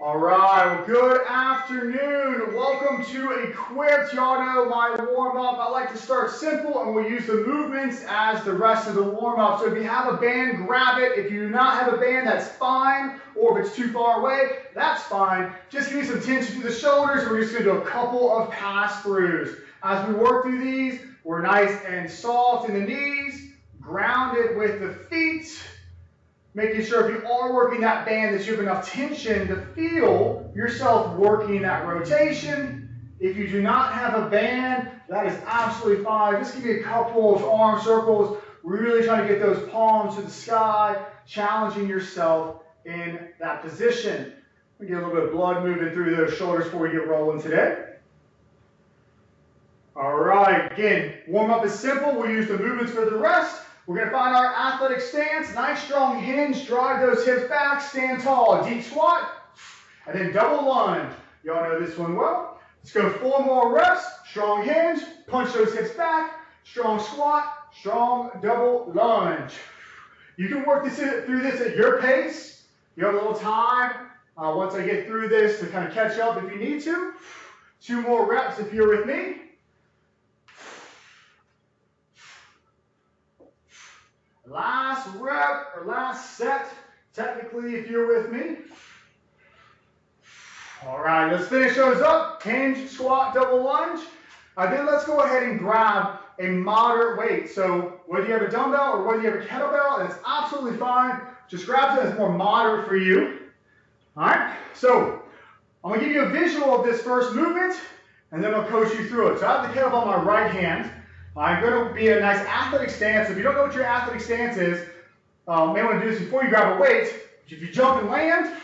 All right, well, good afternoon. Welcome to Equipped. Y'all know my warm-up. I like to start simple, and we use the movements as the rest of the warm-up. So if you have a band, grab it. If you do not have a band, that's fine. Or if it's too far away, that's fine. Just give me some tension through the shoulders, and we're just going to do a couple of pass-throughs. As we work through these, we're nice and soft in the knees, grounded with the feet. Making sure if you are working that band that you have enough tension to feel yourself working that rotation. If you do not have a band, that is absolutely fine. Just give me a couple of arm circles. We're really trying to get those palms to the sky, challenging yourself in that position. We get a little bit of blood moving through those shoulders before we get rolling today. All right, again, warm up is simple. We'll use the movements for the rest. We're going to find our athletic stance, nice strong hinge, drive those hips back, stand tall, deep squat, and then double lunge. Y'all know this one well. Let's go 4 more reps, strong hinge, punch those hips back, strong squat, strong double lunge. You can work through this at your pace. You have a little time once I get through this to kind of catch up if you need to. 2 more reps if you're with me. Last rep or last set, technically, if you're with me. All right, let's finish those up. Hinge, squat, double lunge. Then let's go ahead and grab a moderate weight. So whether you have a dumbbell or whether you have a kettlebell, that's absolutely fine. Just grab something that's more moderate for you. All right, so I'm going to give you a visual of this first movement, and then I'll coach you through it. So I have the kettlebell on my right hand. I'm going to be a nice athletic stance. If you don't know what your athletic stance is, you may want to do this before you grab a weight. If you jump and land,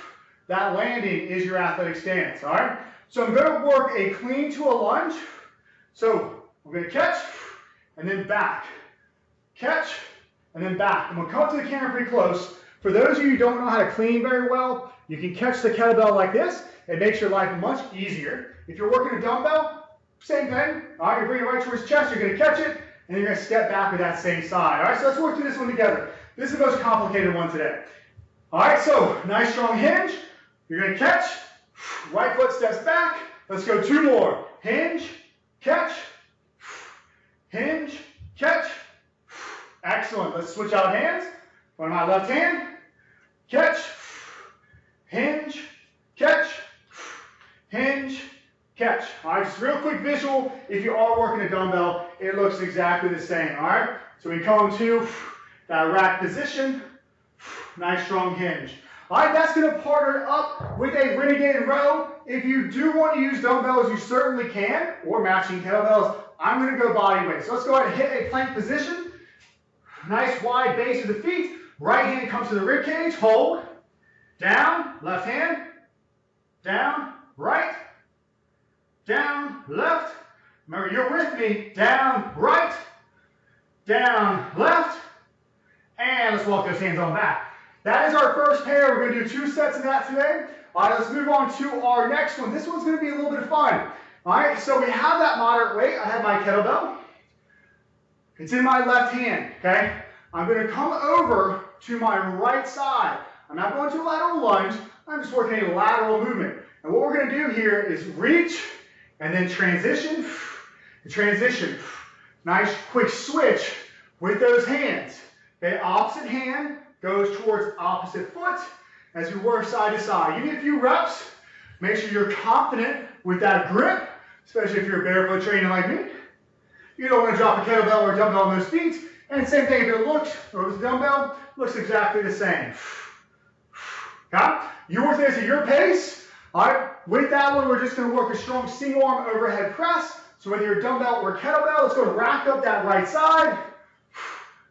that landing is your athletic stance, all right? So I'm going to work a clean to a lunge. So I'm going to catch and then back. Catch and then back. I'm going to come up to the camera pretty close. For those of you who don't know how to clean very well, you can catch the kettlebell like this. It makes your life much easier. If you're working a dumbbell, same thing. All right, you bring it right towards the chest, you're going to catch it, and you're going to step back with that same side. All right, so let's work through this one together. This is the most complicated one today. All right, so nice strong hinge. You're going to catch. Right foot steps back. Let's go 2 more. Hinge, catch, hinge, catch. Excellent. Let's switch out hands. One of my left hand. Catch, hinge, catch, hinge, catch. All right, just real quick visual. If you are working a dumbbell, it looks exactly the same. All right, so we come to that rack position. Nice strong hinge. All right, that's going to partner up with a renegade row. If you do want to use dumbbells, you certainly can, or matching kettlebells. I'm going to go body weight. So let's go ahead and hit a plank position. Nice wide base of the feet. Right hand comes to the rib cage. Hold. Down. Left hand. Down. Right. Down, left. Remember, you're with me. Down, right. Down, left. And let's walk those hands on back. That is our first pair. We're going to do 2 sets of that today. All right, let's move on to our next one. This one's going to be a little bit of fun. All right, so we have that moderate weight. I have my kettlebell. It's in my left hand, okay? I'm going to come over to my right side. I'm not going to a lateral lunge. I'm just working a lateral movement. And what we're going to do here is reach, and then transition, transition. Nice quick switch with those hands. Okay, opposite hand goes towards opposite foot as we work side to side. Give me a few reps. Make sure you're confident with that grip, especially if you're a barefoot trainer like me. You don't want to drop a kettlebell or a dumbbell on those feet. And same thing if it looks, or with a dumbbell, looks exactly the same. Okay? You work this at your pace. All right, with that one, we're just going to work a strong single arm overhead press. So whether you're a dumbbell or a kettlebell, let's go rack up that right side.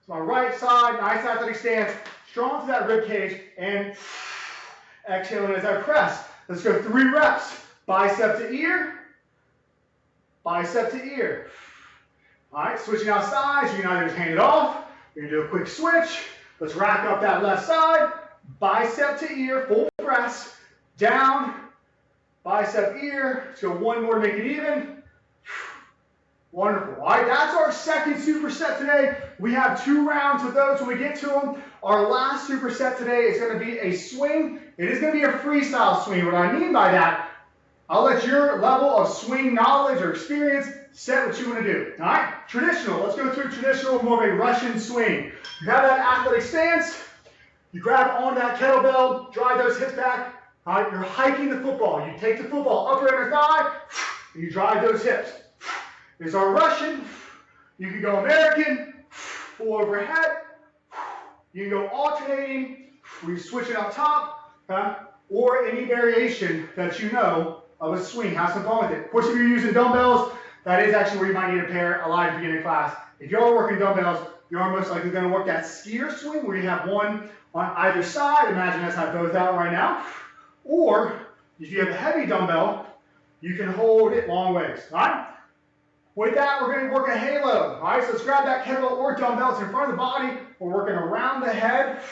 So my right side, nice athletic stance, strong to that rib cage, and exhaling as I press. Let's go 3 reps. Bicep to ear, bicep to ear. All right, switching out sides, you can either just hand it off, you're going to do a quick switch. Let's rack up that left side, bicep to ear, full press, down, bicep ear. Let's go 1 more to make it even. Wonderful. All right, that's our second superset today. We have 2 rounds of those when we get to them. Our last superset today is going to be a swing it is going to be a freestyle swing. What I mean by that, I'll let your level of swing knowledge or experience set what you want to do. All right? Traditional. Let's go through traditional, more of a Russian swing. You have that athletic stance. You grab on that kettlebell, drive those hips back. All right? You're hiking the football. You take the football upper inner thigh, and you drive those hips. There's our Russian. You can go American, full overhead. You can go alternating, where you're switching up top, or any variation that you know of a swing. Have some fun with it. Of course, if you're using dumbbells, that is actually where you might need a pair a lot at the beginning of class. If you're working dumbbells, you are most likely going to work that skier swing where you have one on either side. Imagine us have both out right now. Or if you have a heavy dumbbell, you can hold it long ways. All right? With that, we're going to work a halo. All right, so let's grab that kettlebell or dumbbell. It's in front of the body. We're working around the head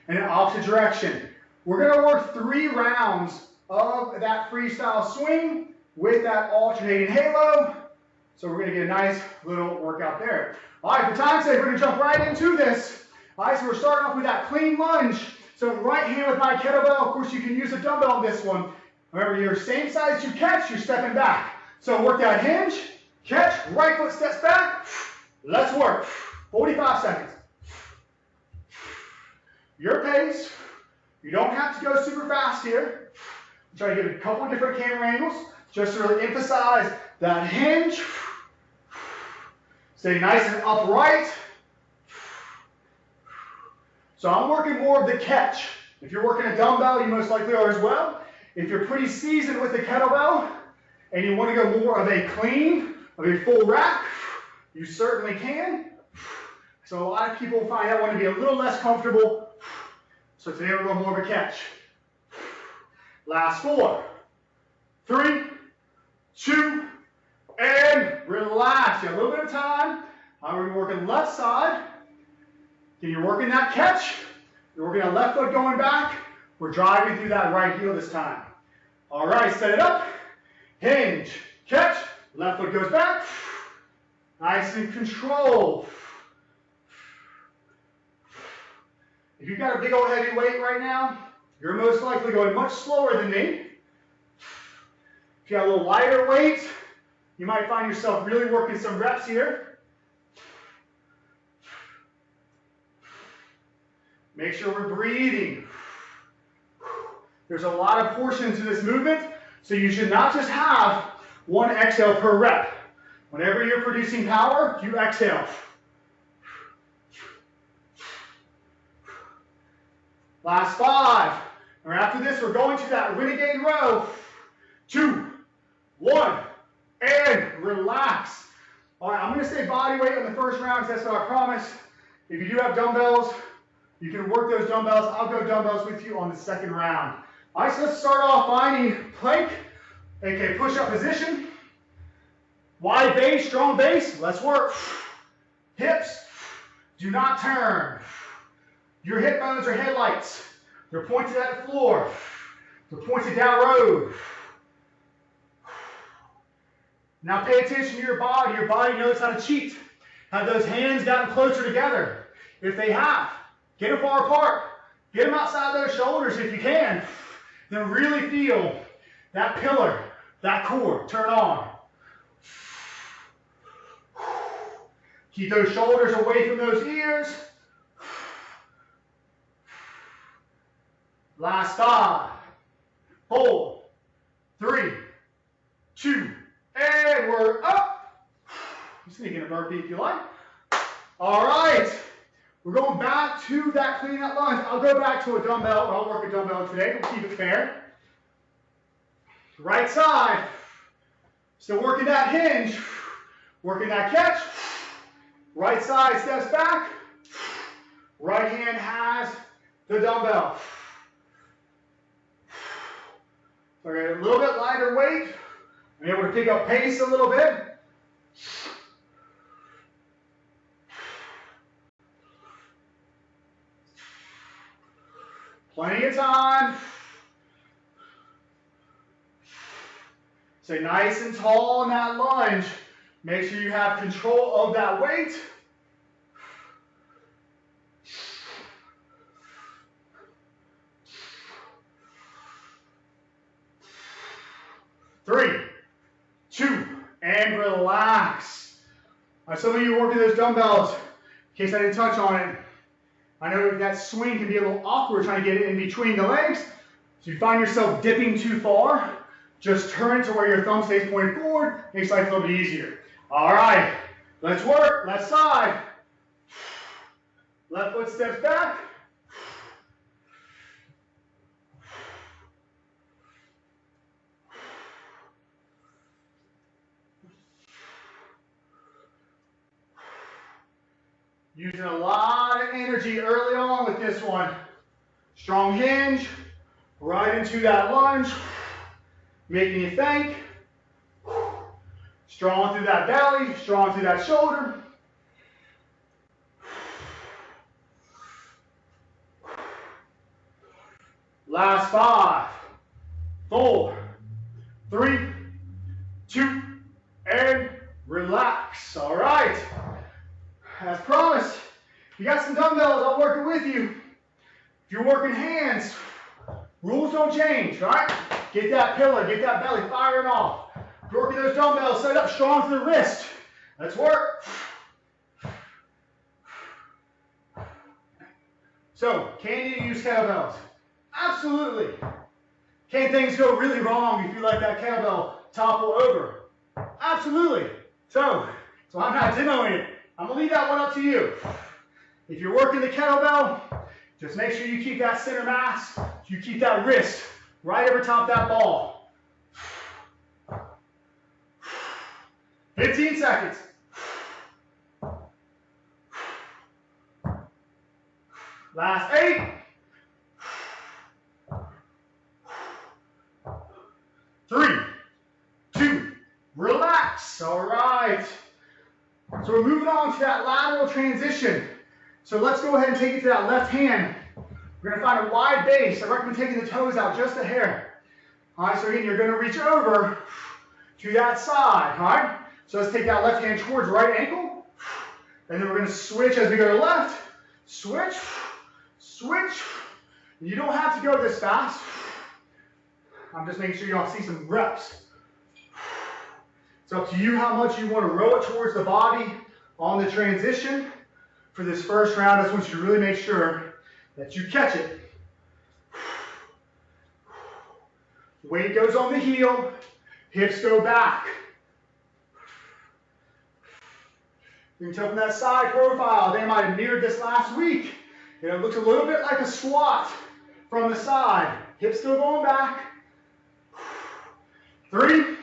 in an opposite direction. We're going to work 3 rounds of that freestyle swing with that alternating halo. So we're going to get a nice little workout there. All right, for time's sake, we're going to jump right into this. All right, so we're starting off with that clean lunge. So right hand with my kettlebell. Of course, you can use a dumbbell on this one. Remember, you're same size you catch, you're stepping back. So work that hinge. Catch, right foot steps back. Let's work. 45 seconds. Your pace. You don't have to go super fast here. Try to give it a couple of different camera angles just to really emphasize that hinge. Stay nice and upright. So I'm working more of the catch. If you're working a dumbbell, you most likely are as well. If you're pretty seasoned with the kettlebell and you want to go more of a clean, of a full rack, you certainly can. So a lot of people find that one to be a little less comfortable. So today we're going more of a catch. Last 4, 3, 2, and relax. You have a little bit of time. We're working left side. Okay, you're working that catch. You're working that left foot going back. We're driving through that right heel this time. All right, set it up. Hinge, catch. Left foot goes back. Nice and controlled. If you've got a big old heavy weight right now, you're most likely going much slower than me. If you have a little lighter weight, you might find yourself really working some reps here. Make sure we're breathing. There's a lot of portions to this movement, so you should not just have one exhale per rep. Whenever you're producing power, you exhale. Last 5. And after this, we're going to that renegade row. 2, 1, and relax. All right, I'm going to say body weight on the first round, because that's what I promised. If you do have dumbbells, you can work those dumbbells. I'll go dumbbells with you on the second round. All right, so let's start off finding plank, aka push-up position. Wide base, strong base. Let's work. Hips, do not turn. Your hip bones are headlights. They're pointed at the floor. They're pointed down road. Now pay attention to your body. Your body knows how to cheat. Have those hands gotten closer together? If they have, get them far apart. Get them outside those shoulders if you can. Then really feel that pillar, that core turn on. Keep those shoulders away from those ears. Last 5, 4, 3, 2, and we're up. You sneak in a burpee if you like. All right. We're going back to that clean out lunge. I'll go back to a dumbbell. I'll work a dumbbell today. We'll keep it fair. Right side. Still working that hinge. Working that catch. Right side steps back. Right hand has the dumbbell. So I got a little bit lighter weight. I'm able to pick up pace a little bit. Plenty of time. Stay nice and tall in that lunge. Make sure you have control of that weight. relax. Some of you are working those dumbbells, in case I didn't touch on it. I know that swing can be a little awkward trying to get it in between the legs. So if you find yourself dipping too far, just turn it to where your thumb stays pointed forward. Makes life a little bit easier. All right, let's work. Left side. Left foot steps back. Using a lot of energy early on with this one. Strong hinge, right into that lunge, making you think. Strong through that belly, strong through that shoulder. Last 5, 4, 3, 2, and relax. All right. As promised, you got some dumbbells, I'll work it with you. If you're working hands, rules don't change, right? Get that pillar, get that belly firing off. If you're working those dumbbells, set up strong to the wrist. Let's work. So, can you use kettlebells? Absolutely. Can things go really wrong if you let that kettlebell topple over? Absolutely. So I'm not demoing it. I'm going to leave that one up to you. If you're working the kettlebell, just make sure you keep that center mass, you keep that wrist right over top that ball. 15 seconds. Last 8. 3, 2, relax. All right. So we're moving on to that lateral transition. So let's go ahead and take it to that left hand. We're going to find a wide base. I recommend taking the toes out just a hair. All right, so again, you're going to reach over to that side. All right, so let's take that left hand towards right ankle. And then we're going to switch as we go to left. Switch, switch. You don't have to go this fast. I'm just making sure you all see some reps. It's up to you how much you want to row it towards the body on the transition. For this first round, I just want you to really make sure that you catch it. Weight goes on the heel, hips go back. You can tell from that side profile, they might have mirrored this last week. It looks a little bit like a squat from the side. Hips still going back. 3,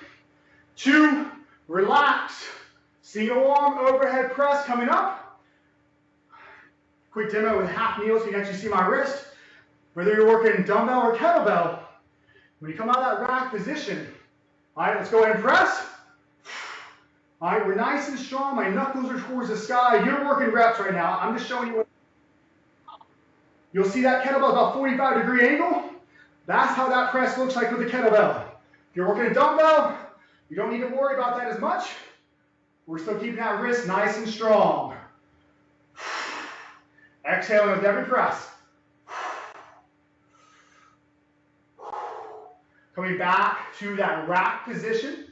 2, relax. Single arm overhead press coming up. Quick demo with half kneel so you can actually see my wrist. Whether you're working dumbbell or kettlebell, when you come out of that rack position, all right, let's go ahead and press. All right, we're nice and strong. My knuckles are towards the sky. You're working reps right now. I'm just showing you what. You'll see that kettlebell about 45-degree angle. That's how that press looks like with the kettlebell. If you're working a dumbbell, you don't need to worry about that as much. We're still keeping that wrist nice and strong. Exhaling with every press. Coming back to that rack position.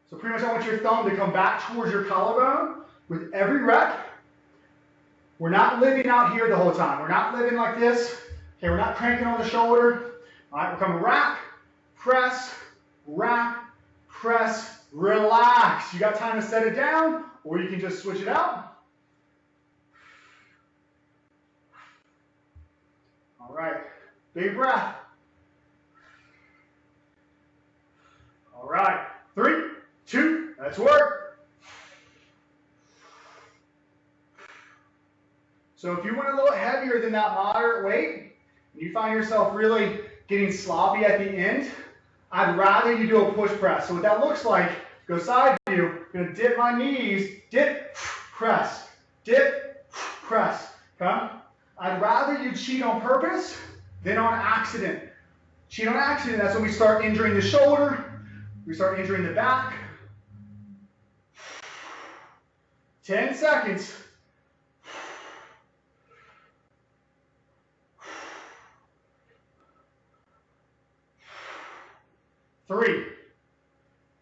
So pretty much I want your thumb to come back towards your collarbone with every rep. We're not living out here the whole time. We're not living like this. Okay, we're not cranking on the shoulder. All right, we're coming rack, press, relax. You got time to set it down, or you can just switch it out. All right, big breath. All right, 3, 2, let's work. So if you went a little heavier than that moderate weight, and you find yourself really getting sloppy at the end, I'd rather you do a push press. So what that looks like, go side view, I'm gonna dip my knees, dip, press, okay? I'd rather you cheat on purpose than on accident. Cheat on accident, that's when we start injuring the shoulder, we start injuring the back. 10 seconds. 3,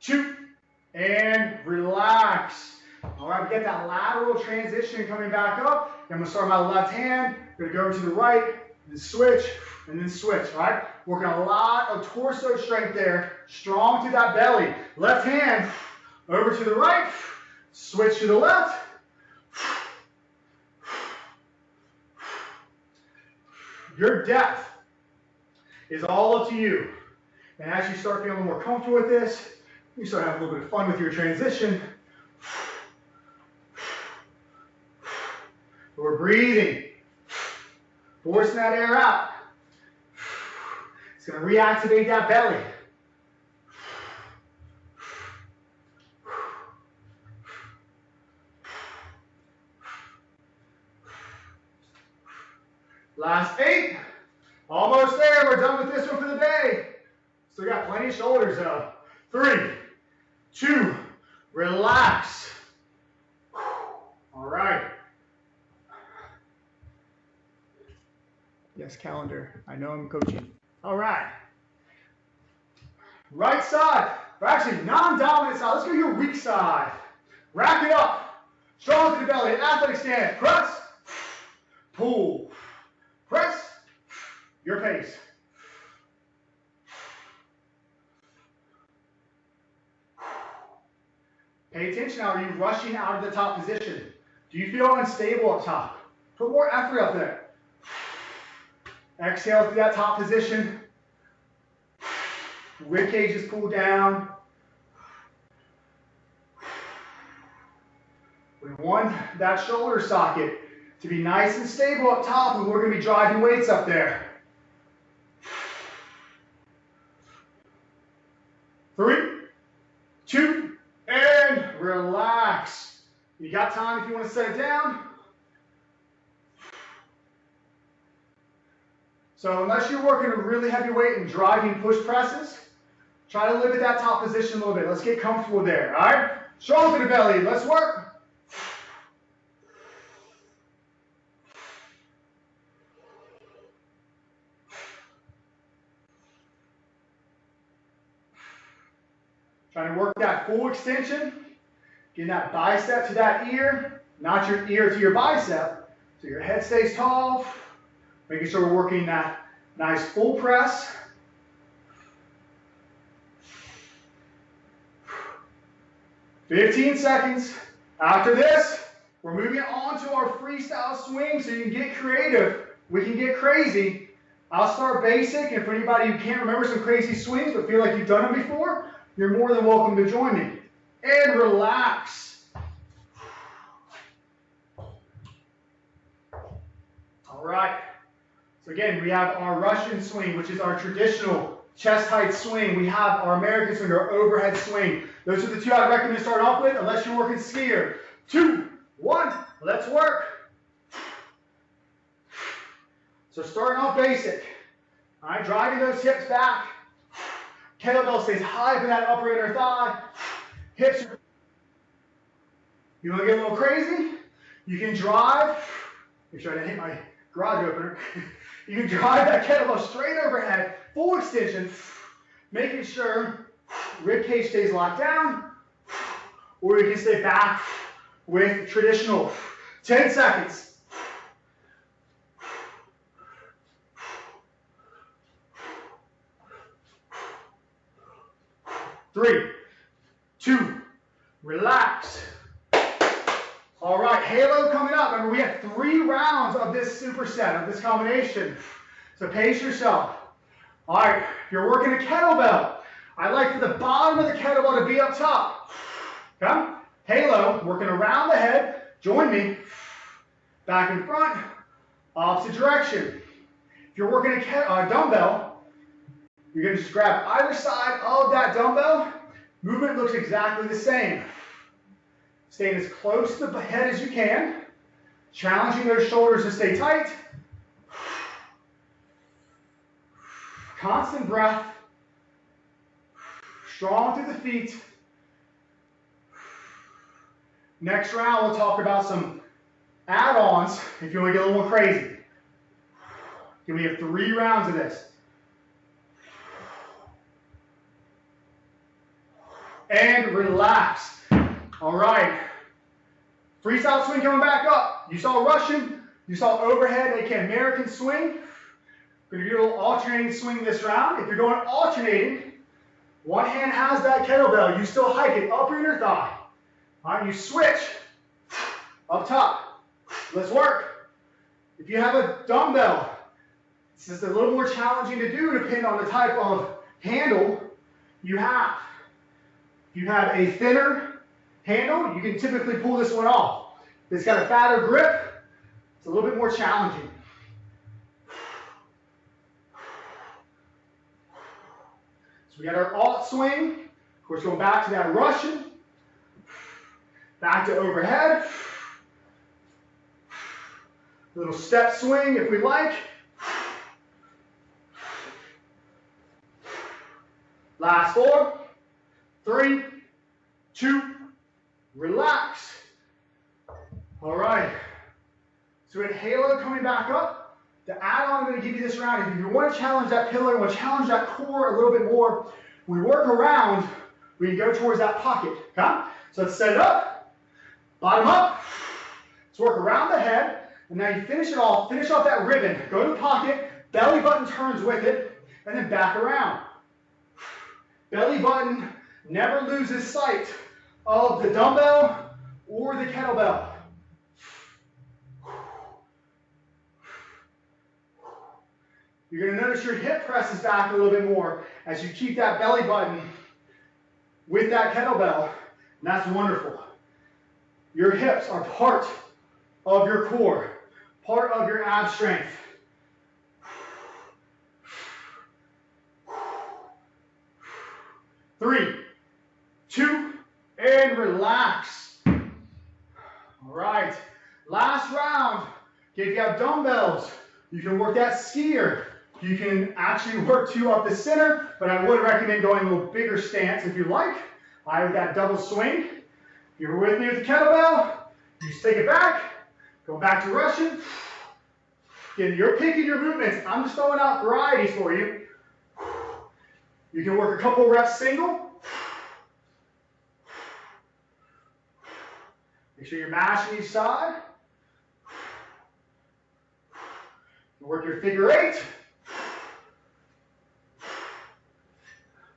2, and relax. get that lateral transition coming back up. I'm gonna start my left hand, gonna go to the right, then switch, and then switch, all right? Working a lot of torso strength there, strong through that belly. Left hand, over to the right, switch to the left. Your depth is all up to you. And as you start feeling more comfortable with this, you start having a little bit of fun with your transition. We're breathing, forcing that air out. It's going to reactivate that belly. Last 8. Almost there. We're done with this one for the day. Still got plenty of shoulders though. 3, 2, relax. All right. Yes, calendar. I know I'm coaching. All right. Right side. Or actually, non-dominant side. Let's go to your weak side. Rack it up. Strong to the belly. Athletic stance. Press. Pull. Press. Your pace. Pay attention now. Are you rushing out of the top position? Do you feel unstable up top? Put more effort up there. Exhale through that top position. Rib cage is pulled down. We want that shoulder socket to be nice and stable up top, and we're going to be driving weights up there. 3, 2, and relax. You got time if you want to set it down. So unless you're working a really heavy weight and driving push presses, try to live at that top position a little bit. Let's get comfortable there, all right? Strong to the belly, let's work. Trying to work that full extension, getting that bicep to that ear, not your ear to your bicep, so your head stays tall. Making sure we're working that nice full press. 15 seconds. After this, we're moving on to our freestyle swing so you can get creative. We can get crazy. I'll start basic, and for anybody who can't remember some crazy swings but feel like you've done them before, you're more than welcome to join me. And relax. All right. So again, we have our Russian swing, which is our traditional chest height swing. We have our American swing, our overhead swing. Those are the 2 I'd recommend starting off with, unless you're working skier. 2, 1, let's work. So starting off basic. All right, driving those hips back. Kettlebell stays high for that upper inner thigh. Hips. You want to get a little crazy? You can drive. Make sure I didn't hit my garage opener. You can drive that kettlebell straight overhead, full extension, making sure rib cage stays locked down, or you can stay back with traditional. 10 seconds. Three, 2, relax. All right, halo coming up. Remember, we have 3 rounds of this superset, of this combination. So pace yourself. All right, if you're working a kettlebell, I like for the bottom of the kettlebell to be up top. Okay? Halo, working around the head. Join me. Back in front, opposite direction. If you're working a dumbbell, you're going to just grab either side of that dumbbell. Movement looks exactly the same. Staying as close to the head as you can. Challenging those shoulders to stay tight. Constant breath. Strong through the feet. Next round, we'll talk about some add-ons if you want to get a little more crazy. Okay, we have 3 rounds of this. And relax. All right. Freestyle swing coming back up. You saw Russian, you saw overhead, aka American swing. We're going to do a little alternating swing this round. If you're going alternating, one hand has that kettlebell. You still hike it, upper inner thigh. All right, you switch up top. Let's work. If you have a dumbbell, this is a little more challenging to do depending on the type of handle you have. If you have a thinner handle, you can typically pull this one off. If it's got a fatter grip, it's a little bit more challenging. So we got our alt swing. Of course, going back to that Russian. Back to overhead. Little step swing if we like. Last 4, 3, 2, relax. All right. So we had halo coming back up. The add-on I'm going to give you this round, if you want to challenge that pillar, want to challenge that core a little bit more, we work around, we can go towards that pocket. Okay? So let's set it up. Bottom up. Let's work around the head. And now you finish off that ribbon. Go to the pocket, belly button turns with it, and then back around. Belly button never loses sight of the dumbbell or the kettlebell. You're going to notice your hip presses back a little bit more as you keep that belly button with that kettlebell, and that's wonderful. Your hips are part of your core, part of your ab strength. 3, 2, and relax. All right, last round. Okay, if you have dumbbells, you can work that skier. You can actually work 2 up the center, but I would recommend going a little bigger stance if you like. I have that double swing. If you're with me with the kettlebell, you just take it back, go back to Russian. Again, you're picking your movements. I'm just throwing out varieties for you. You can work a couple reps single. Make sure you're mashing each side. Work your figure 8.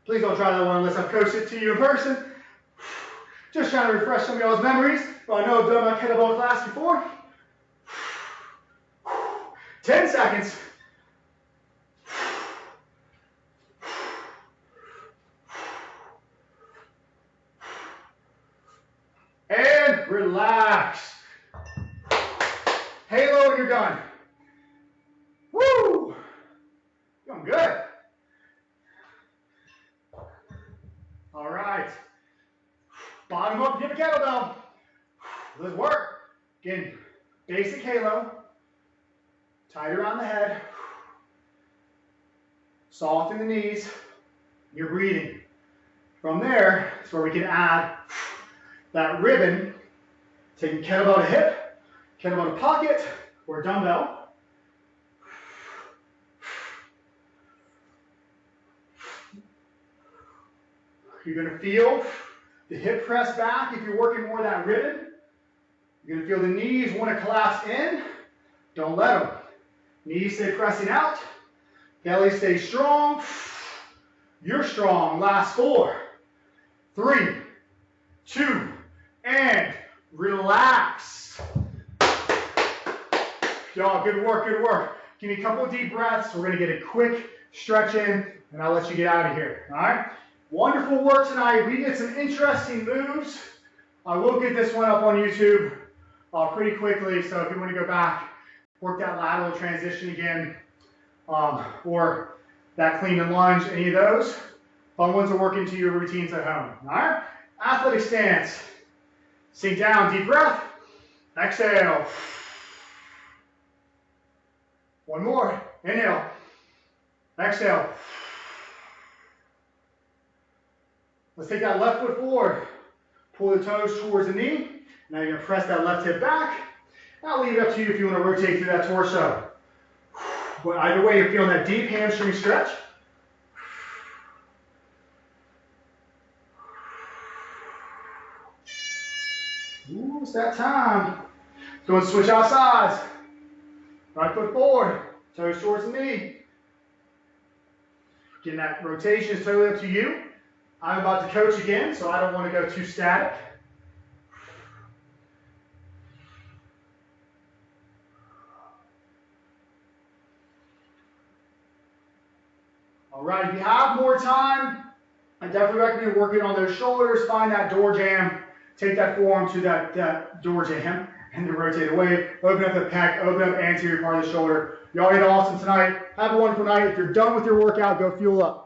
Please don't try that one unless I've coached it to you in person. Just trying to refresh some of y'all's memories. Well, I know I've done my kettlebell class before. 10 seconds. And relax. Halo and you're done. Woo! Doing good. All right. Bottom up, give a kettlebell. Let's work. Again, basic halo. Tight around the head. Soften the knees. You're breathing. From there, it's where we can add that ribbon, taking kettlebell to hip, kettlebell to pocket, or dumbbell. You're going to feel the hip press back if you're working more of that ribbon. You're going to feel the knees want to collapse in. Don't let them. Knees stay pressing out. Belly stays strong. You're strong. Last 4, 3, 2, and relax. Y'all, good work, good work. Give me a couple of deep breaths. We're going to get a quick stretch in, and I'll let you get out of here. All right? Wonderful work tonight. We did some interesting moves. I will get this one up on YouTube pretty quickly, so if you want to go back, work that lateral transition again, or that clean and lunge, any of those. Fun ones to work into your routines at home. All right? Athletic stance. Sink down, deep breath. Exhale. One more. Inhale. Exhale. Let's take that left foot forward. Pull the toes towards the knee. Now you're going to press that left hip back. I'll leave it up to you if you want to rotate through that torso. But either way, you're feeling that deep hamstring stretch. Ooh. Ooh, it's that time. Go and switch out sides. Right foot forward, toes towards the knee. Again, that rotation is totally up to you. I'm about to coach again, so I don't want to go too static. All right, if you have more time, I definitely recommend working on those shoulders. Find that door jam. Take that forearm to that door jam and then rotate away. Open up the pec, open up anterior part of the shoulder. Y'all did awesome tonight. Have a wonderful night. If you're done with your workout, go fuel up.